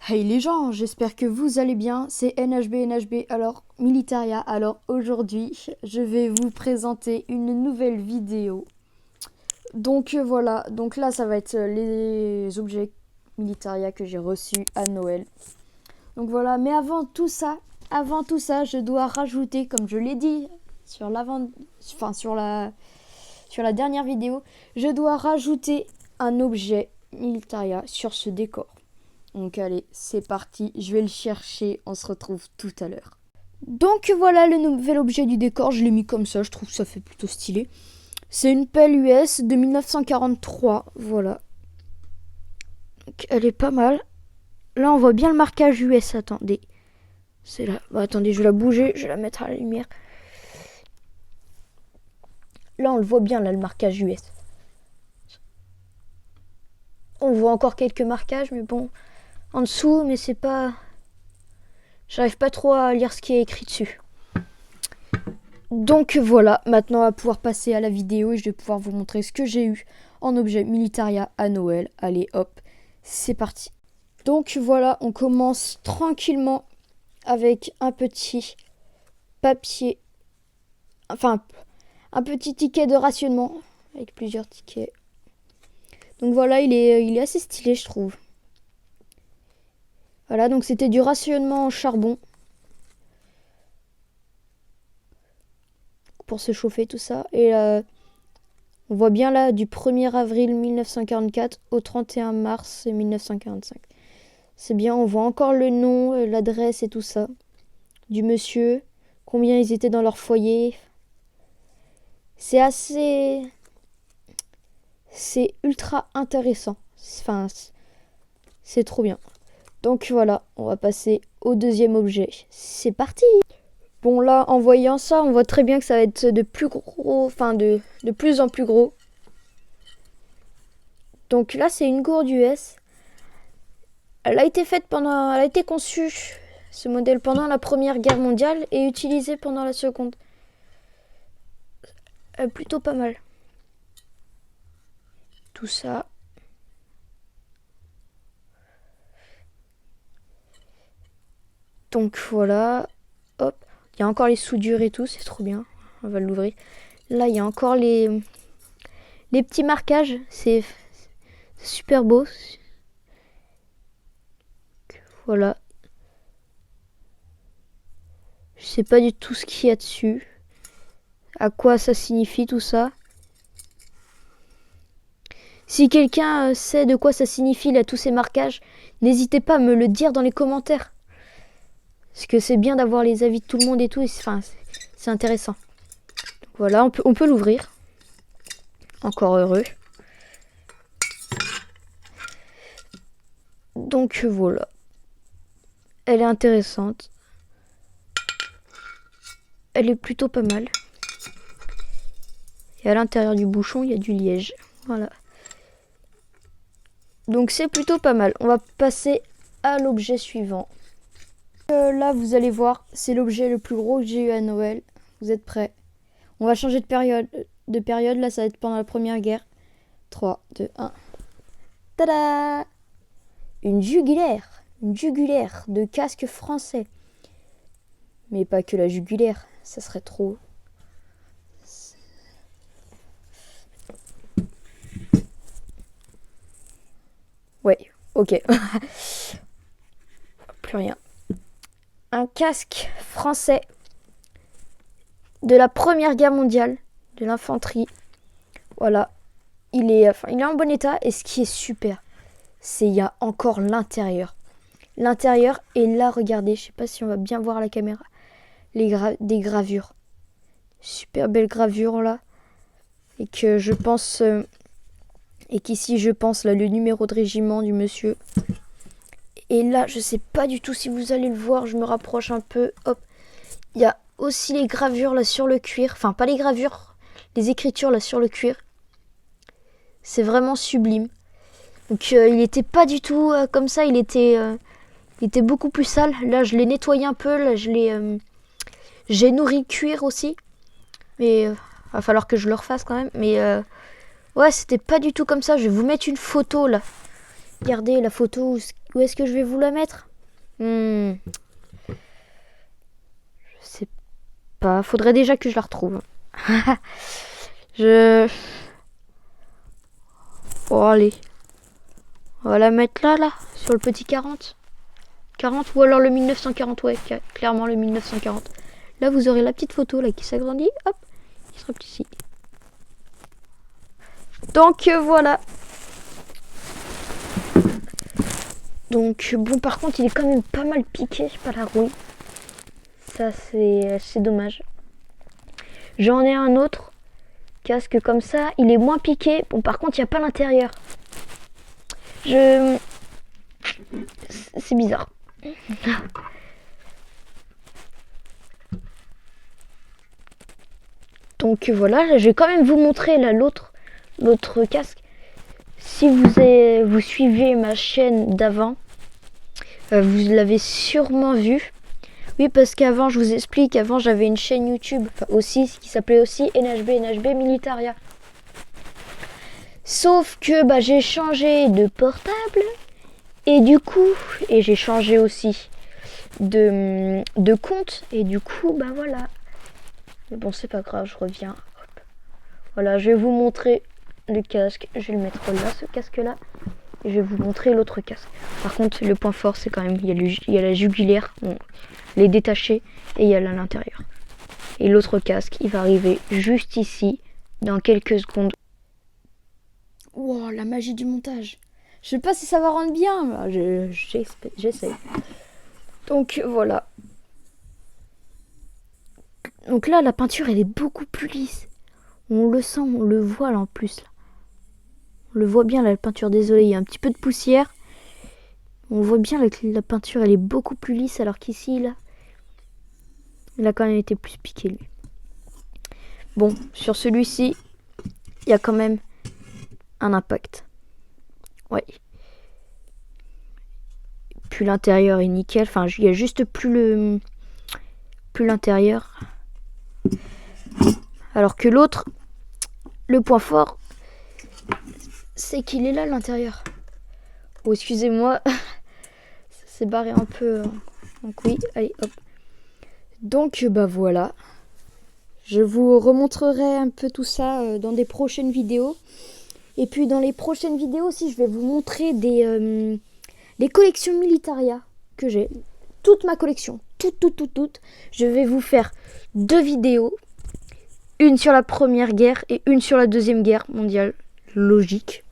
Hey les gens, j'espère que vous allez bien, c'est NHB, alors Militaria. Alors aujourd'hui, je vais vous présenter une nouvelle vidéo. Donc voilà, donc là ça va être les objets Militaria que j'ai reçus à Noël. Donc voilà, mais avant tout ça, je dois rajouter, comme je l'ai dit sur sur la dernière vidéo, je dois rajouter un objet Militaria sur ce décor. Donc allez, c'est parti, je vais le chercher, on se retrouve tout à l'heure. Donc voilà le nouvel objet du décor, je l'ai mis comme ça, je trouve que ça fait plutôt stylé. C'est une pelle US de 1943, voilà. Donc elle est pas mal. Là on voit bien le marquage US, attendez. C'est là, bah, attendez, je vais la bouger, je vais la mettre à la lumière. Là on le voit bien, là le marquage US. On voit encore quelques marquages, mais bon, en dessous, mais c'est pas... J'arrive pas trop à lire ce qui est écrit dessus. Donc voilà, maintenant on va pouvoir passer à la vidéo et je vais pouvoir vous montrer ce que j'ai eu en objet Militaria à Noël. Allez hop, c'est parti. Donc voilà, on commence tranquillement avec un petit papier, enfin un petit ticket de rationnement avec plusieurs tickets. Donc voilà, il est assez stylé je trouve. Voilà, donc c'était du rationnement en charbon. Pour se chauffer tout ça. Et on voit bien là du 1er avril 1944 au 31 mars 1945. C'est bien, on voit encore le nom, l'adresse et tout ça du monsieur, combien ils étaient dans leur foyer. C'est ultra intéressant. Enfin, c'est trop bien. Donc voilà, on va passer au deuxième objet. C'est parti! Bon là, en voyant ça, on voit très bien que ça va être de plus gros, enfin de plus en plus gros. Donc là, c'est une gourde US. Elle a été conçue, ce modèle, pendant la Première Guerre mondiale et utilisée pendant la Seconde. Plutôt pas mal. Tout ça. Donc voilà. Hop. Il y a encore les soudures et tout, c'est trop bien. On va l'ouvrir. Là, il y a encore les petits marquages. C'est super beau. Voilà. Je sais pas du tout ce qu'il y a dessus. À quoi ça signifie tout ça. Si quelqu'un sait de quoi ça signifie là, tous ces marquages, n'hésitez pas à me le dire dans les commentaires. Parce que c'est bien d'avoir les avis de tout le monde et tout. Enfin, c'est intéressant. Donc voilà, on peut l'ouvrir. Encore heureux. Donc voilà. Elle est intéressante. Elle est plutôt pas mal. Et à l'intérieur du bouchon, il y a du liège. Voilà. Donc c'est plutôt pas mal. On va passer à l'objet suivant. Là, vous allez voir, c'est l'objet le plus gros que j'ai eu à Noël. Vous êtes prêts? On va changer de période. Là, ça va être pendant la Première Guerre. 3, 2, 1. Tada! Une jugulaire de casque français. Mais pas que la jugulaire, ça serait trop. Ouais, ok. Plus rien. Un casque français de la Première Guerre mondiale, de l'infanterie. Voilà. Il est en bon état et ce qui est super, c'est il y a encore l'intérieur. L'intérieur, et là, regardez, je sais pas si on va bien voir à la caméra, des gravures. Super belle gravure là. Et que je pense... et qu'ici, je pense, là, le numéro de régiment du monsieur. Et là, je sais pas du tout si vous allez le voir, je me rapproche un peu. Hop. Il y a aussi les gravures là sur le cuir. Enfin, pas les gravures, les écritures là sur le cuir. C'est vraiment sublime. Donc, il était pas du tout comme ça, il était beaucoup plus sale. Là, je l'ai nettoyé un peu, là, j'ai nourri le cuir aussi. Mais va falloir que je le refasse quand même. Mais ouais, c'était pas du tout comme ça. Je vais vous mettre une photo là. Regardez la photo, où est-ce que je vais vous la mettre? Je sais pas, faudrait déjà que je la retrouve. je... Oh allez, on va la mettre là, sur le petit 40. 40 ou alors le 1940, ouais, clairement le 1940. Là, vous aurez la petite photo là qui s'agrandit, hop, qui sera ici. Donc voilà. Donc bon, par contre, il est quand même pas mal piqué par la rouille. Ça, c'est dommage. J'en ai un autre casque comme ça, il est moins piqué. Bon, par contre, il n'y a pas l'intérieur. C'est bizarre. Donc voilà, je vais quand même vous montrer là l'autre casque. Si vous suivez ma chaîne d'avant, vous l'avez sûrement vu. Oui, parce qu'avant, je vous explique, avant j'avais une chaîne YouTube aussi qui s'appelait aussi NHB Militaria. Sauf que j'ai changé de portable et du coup, j'ai changé aussi de compte et du coup, voilà. Mais bon, c'est pas grave, je reviens. Hop. Voilà, je vais vous montrer le casque. Je vais le mettre là, ce casque-là. Et je vais vous montrer l'autre casque. Par contre, le point fort, c'est quand même, il y a la jugulaire. Bon, les détacher et il y a là à l'intérieur. Et l'autre casque, il va arriver juste ici, dans quelques secondes. Wow, la magie du montage. Je sais pas si ça va rendre bien, j'essaie. Donc voilà. Donc là, la peinture, elle est beaucoup plus lisse. On le sent, on le voit là en plus. Là. On le voit bien, là, la peinture. Désolé, il y a un petit peu de poussière. On voit bien que la peinture, elle est beaucoup plus lisse, alors qu'ici, là, il a quand même été plus piqué, lui. Bon, sur celui-ci, il y a quand même un impact. Ouais. Puis l'intérieur est nickel. Enfin, il y a juste plus l'intérieur. Alors que l'autre, le point fort, c'est qu'il est là, l'intérieur. Oh, excusez-moi. Ça s'est barré un peu en couille. Allez, hop. Donc, voilà. Je vous remontrerai un peu tout ça dans des prochaines vidéos. Et puis dans les prochaines vidéos aussi, je vais vous montrer des collections Militaria que j'ai. Toute ma collection. Toute. Je vais vous faire 2 vidéos. Une sur la Première Guerre et une sur la Deuxième Guerre mondiale. Logique.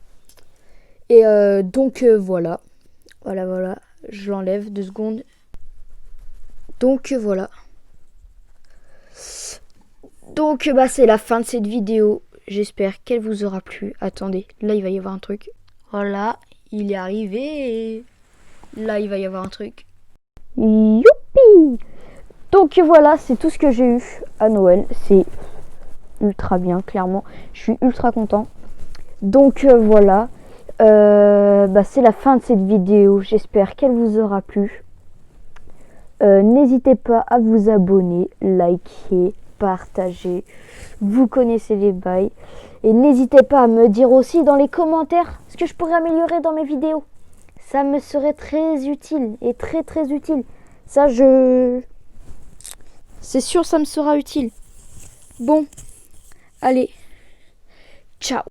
Et donc voilà. Voilà. Je l'enlève 2 secondes. Donc voilà. Donc c'est la fin de cette vidéo. J'espère qu'elle vous aura plu. Attendez, là il va y avoir un truc. Voilà, il est arrivé. Là il va y avoir un truc. Youpi! Donc voilà, c'est tout ce que j'ai eu à Noël. C'est ultra bien, clairement. Je suis ultra content. Donc voilà. C'est la fin de cette vidéo. J'espère qu'elle vous aura plu. N'hésitez pas à vous abonner, liker, partager. Vous connaissez les bails. Et n'hésitez pas à me dire aussi dans les commentaires ce que je pourrais améliorer dans mes vidéos. Ça me serait très utile et très utile. Ça, c'est sûr, ça me sera utile. Bon, allez, ciao.